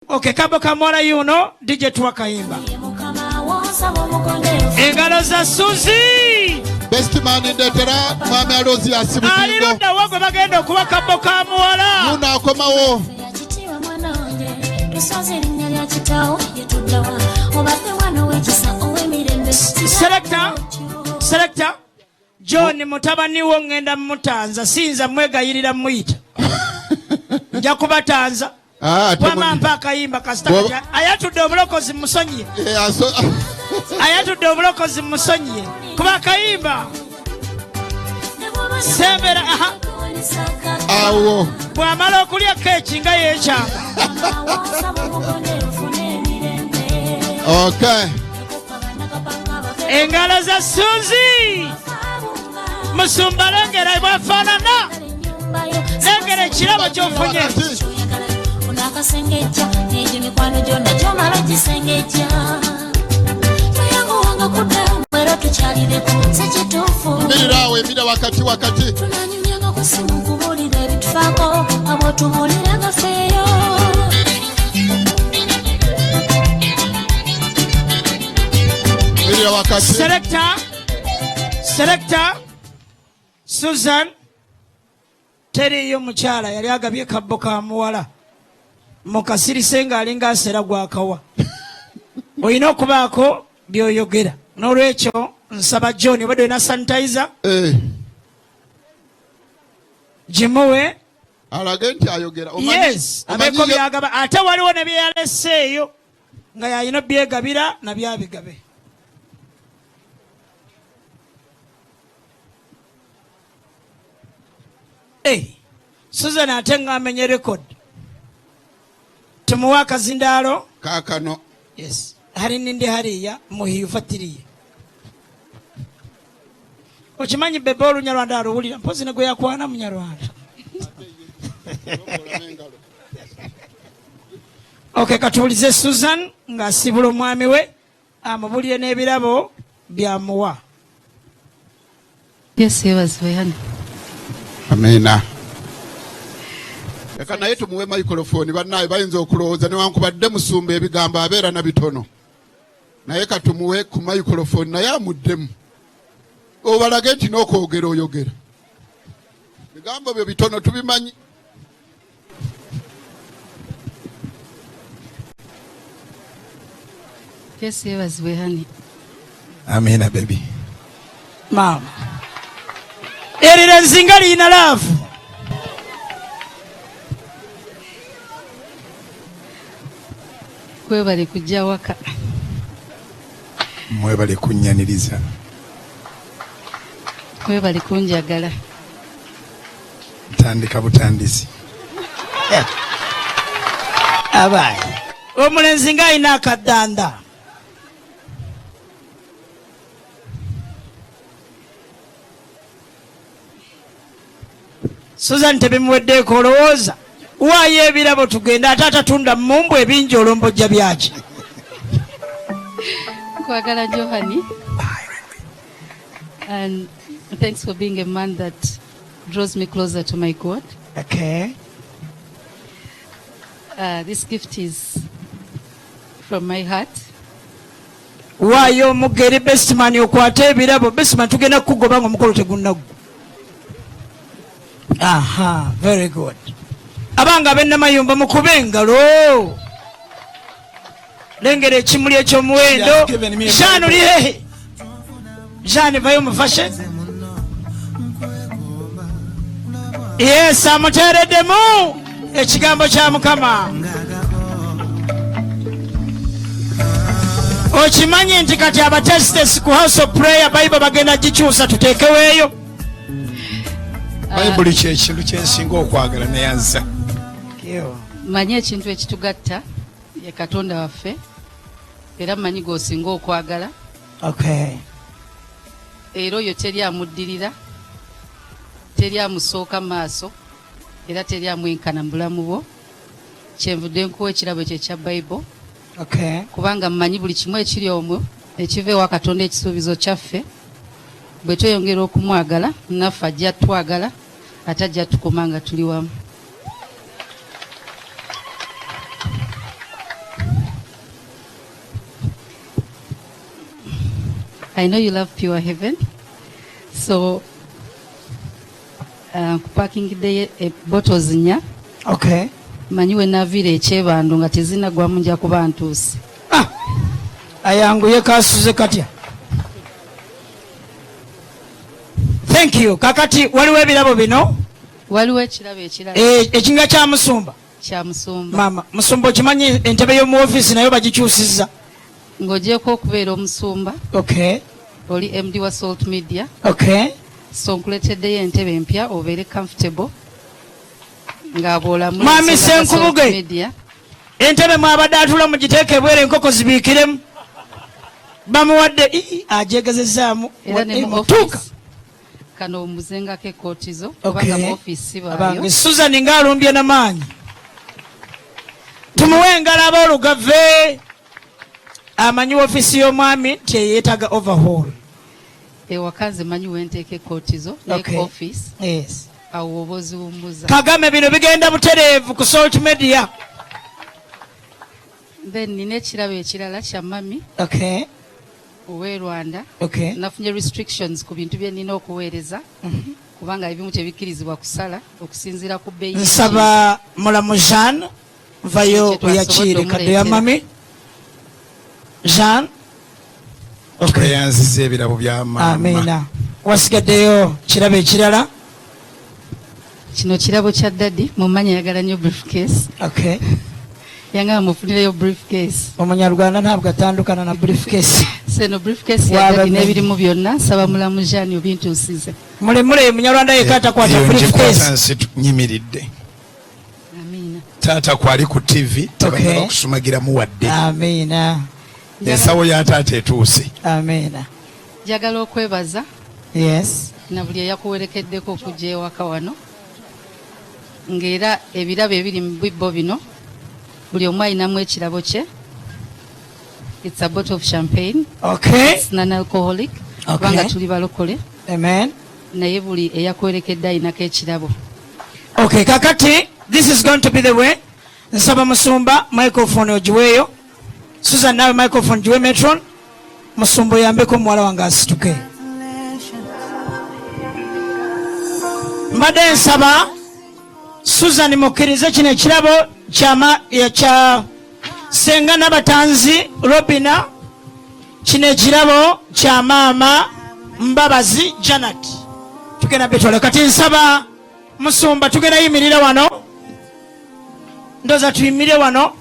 Okay, kabo kamora yuno DJ Twakayimba. Engalo za Suzi. Best man in the terra, Mama Rosie Asibutingo. Aliruda wagwe bagenda okuba kabo kamuwala. Muna akomawo. Selector. John mutabani wo ngenda mutanza sinza mwegayirira muyita. Nja kubatanza. Wama mpaka yimba kasitaka ayatudde obulokozi musonyiye. Ayatudde obulokozi musonyiye. Kuba kayimba. Sembera aha. Awo. Bwamala okulya keeki nga yekyanga. Okay. Engalo za Suzi. Musumba lengera bwafaanana. Lengera ekirabo ky'ofunye. Akasengeja ejo mikwano gyonna gyomala gisengeja toyango wanga kudda mwera tukyalireko sekituufu mirirawe mira wakati tunanyumyanga ku simu kubuulira ebitufaako abo tubuuliranga feeyo mirira wakati Selector Susan teriyo mukyala yali agabye kabbo ka muwala mukasirise nga alinga asera gwakawa oyina okubaako byoyogera n'olwekyo nsaba John obadde na sanitizer jimuwe alage nti ayogera yes abeko byagaba ate waliwo ne byeyaleseeyo nga yayina byegabira na byabigabe Susan ate nga amenye record tumuwa akazindalo kakano yes hari nindi hariya muhifatiriye okimanyi bebe olunyarwanda aluwulira mpozi ne gwe yakwana munyarwanda okay katuulize Susan nga asibula omwami we amubulire n'ebirabo byamuwa yes yebazibeyani amina Eka naye tumuwe microphone bannaye bayinza okulowooza newankubadde musumba ebigambo abeera na bitono naye katumuwe ku microphone naye amuddemu obalage nti n'okwogera oyogera bigambo byo bitono tubimanyi yes yebazibeyani amina baby mama erire nzinga liyina laavu kwebale kujja waka mwebale kunnyaniriza kwebale kunjagala tandika butandisi abayi omulenzi nga alina akaddanda Susan tebimuweddeeko olowooza waayo ebirabo tugenda ate atatunda mumbu ebingi olombojja byaki kwagala Johani and thanks for being a man that draws me closer to my God. okay This gift is from my heart. waayo omugeri bestman okwata ebirabo bestman tugenda kukugoba nga omukolo tegunnagwa aha very good abanga bennamayumba mukube engalo lengera ekimuli ekyomuwendo Jean ulirehe Jean vayo mufashe yes amuteereddemu ekigambo kya Mukama okimanyi nti kati abatestes ku house of prayer Bible bagenda gikyusa tuteekeweeyo Bible kyekintu kyensinga okwagala neyanza manyi ekintu ekitugatta ye Katonda waffe era manyi g'osinga okwagala okay era oyo teri amuddirira teri amusooka maaso era teri amwenkana mu bulamu bwo kyenvudde nkuwa ekirabo kye kya Bible okay kubanga mmanyi buli kimu ekiri omwo ekiva ewa Katonda ekisuubizo kyaffe bwe tweyongera okumwagala naffe ajja twagala atajja tukoma nga tuli wamu I know you love Pure Heaven. So, kupakingidde bottles 4. Okay. Manyi we naviira ekyebando nga tezinagwamu nja kuba ntuuse. Ayanguye kasuze katya. Thank you. Kakati waliwo ebirabo bino. Waliwo ekirabo ekirala. Ekinga kya musumba. Kya musumba. Mama, musumba okimanyi entebe y'omu ofiisi nayo bagikyusizza. Ng'ogyeko okubeera omusumba. Okay. Oli MD wa Salt Media. Okay. So nkuleteddeyo entebe empya obeere comfortable. Ng'aboola Mami Senkubuge. Entebe mwabadde atula mugiteeke ebwere enkoko zibiikiremu. Bamuwadde ajegezezzaamu. Era ne mu office. Kano omuzengako ekootizo. Kubanga mu office baayo. Susan ng'alumbye n'amaanyi. Tumuwe ngalaba olugave. Amanyi office y'omwami nti yeetaaga overhaul. Ewaka nze manyi wenteeka ekootizo ne office. Yes. Awo oba oziwummuza. Kagame bino bigenda butereevu ku Salt Media. Then nina ekirabo ekirala kya mami. Okay. Owe Rwanda. Okay. Nafunye restrictions ku bintu bye nina okuweereza. Kubanga ebimu tebikkirizibwa kusala okusinziira ku bbeeyi. Nsaba mulamu Jean vayo oyakiire kadde ya mami. Jean. Okay. Yanziza ebirabo bya mama. Amina. Wasigaddeyo kirabo ekirala. Kino kirabo kya daddy mumanyi ayagala nnyo briefcase. Okay. Yanga mufunireyo briefcase. Omunyarwanda ntabwo atandukana na briefcase. Seno briefcase ya daddy n'ebirimu byonna nsaba mulamu Jean obintuusize. Mulemule munyarwanda yekata kwata briefcase. Nyimiridde. Amina. Taata kwali ku TV tabagala okusumagira muwadde. Amina. Ensawo ya taata etuuse. Amina. Njagala okwebaza. Yes. Na buli eyakuwerekeddeko okujja ewaka wano. Ng'era ebirabo ebiri mu bibbo bino buli omu alinamu ekirabo kye. It's a bottle of champagne. Okay. It's non-alcoholic. Kubanga tuli balokole. Amen. Naye buli eyakuwerekedde alinako ekirabo. Okay, kakati this is going to be the way. Nsaba musumba microphone ogiweeyo. Susan nawe microphone giwe Metron. Musumba oyambeko muwala wange asituke. Mbadde nsaba Susan mukkirize kino ekirabo kya Senga Nabatanzi Robina. Kino ekirabo kya maama Mbabazi Janet. Tugenda betwale kati nsaba musumba tugenda yimirira wano. Ndoza tuyimire wano.